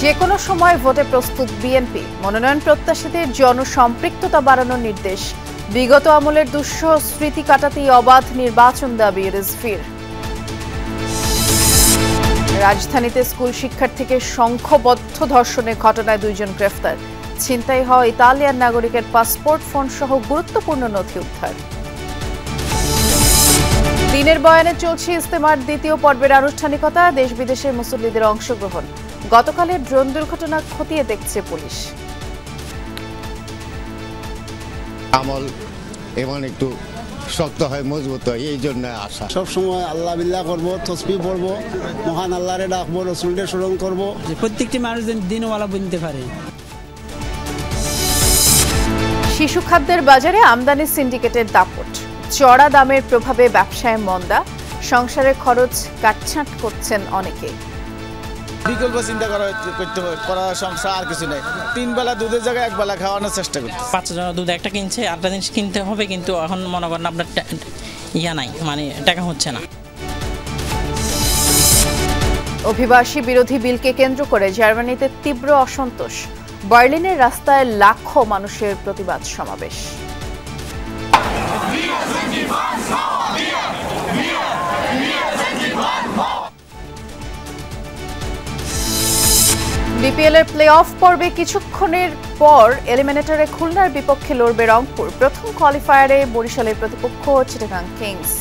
যে কোনো সময় ভোটে প্রস্তুত বিএনপি, মনোনয়ন প্রত্যাশীদের জনসম্পৃক্ততা বাড়ানোর নির্দেশ। বিগত আমলের দুঃসহ স্মৃতি কাটাতেই অবাধ নির্বাচন দাবি রিজভির। রাজধানীতে স্কুল শিক্ষার্থীকে সংঘবদ্ধ ধর্ষণের ঘটনায় 2 জন গ্রেফতার। ছিনতাই হওয়া ইতালিয়ান নাগরিকের পাসপোর্ট, ফোন সহ গুরুত্বপূর্ণ নথি উদ্ধার। দিনের বয়ানে চলছে ইজতেমার দ্বিতীয় পর্বের আনুষ্ঠানিকতা। দেশ বিদেশের মুসল্লিদের অংশগ্রহণ। গতকালের ড্রোন দুর্ঘটনা খতিয়ে দেখছে পুলিশ। আমল এমন একটু শক্ত হয়, মজবুত হয়, এই জন্য আশা। সবসময় আল্লাহ বিল্লাহ করবো, তসবিহ পড়বো, মহান আল্লাহরে ডাকবো, রসুলকে স্মরণ করবো। প্রত্যেকটি মানুষ দিনওয়ালা বনতে পারে। শিশু খাদ্যের বাজারে আমদানি সিন্ডিকেটের দাপট। চড়া দামের প্রভাবে ব্যবসায় মন্দা। সংসারের খরচ কাটছাঁট করছেন অনেকে। বিকল্প চিন্তা করা সংসার আর কিছু নেই। 3 বেলা দুধের জায়গায় 1 বেলা খাওয়ানোর চেষ্টা করতে। 5 জন দুধ একটা কিনছে, আরেকটা জিনিস কিনতে হবে, কিন্তু এখন মনে করেন আপনার নাই, মানে টাকা হচ্ছে না। অভিবাসী বিরোধী বিলকে কেন্দ্র করে জার্মানিতে তীব্র অসন্তোষ। বার্লিনের রাস্তায় লাখো মানুষের প্রতিবাদ সমাবেশ। বিপিএল এর প্লে অফ পর্বে কিছুক্ষণের পর এলিমিনেটরে খুলনার বিপক্ষে লড়বে রংপুর। প্রথম কোয়ালিফায়ারে বরিশালের প্রতিপক্ষ চিটাগাং কিংস।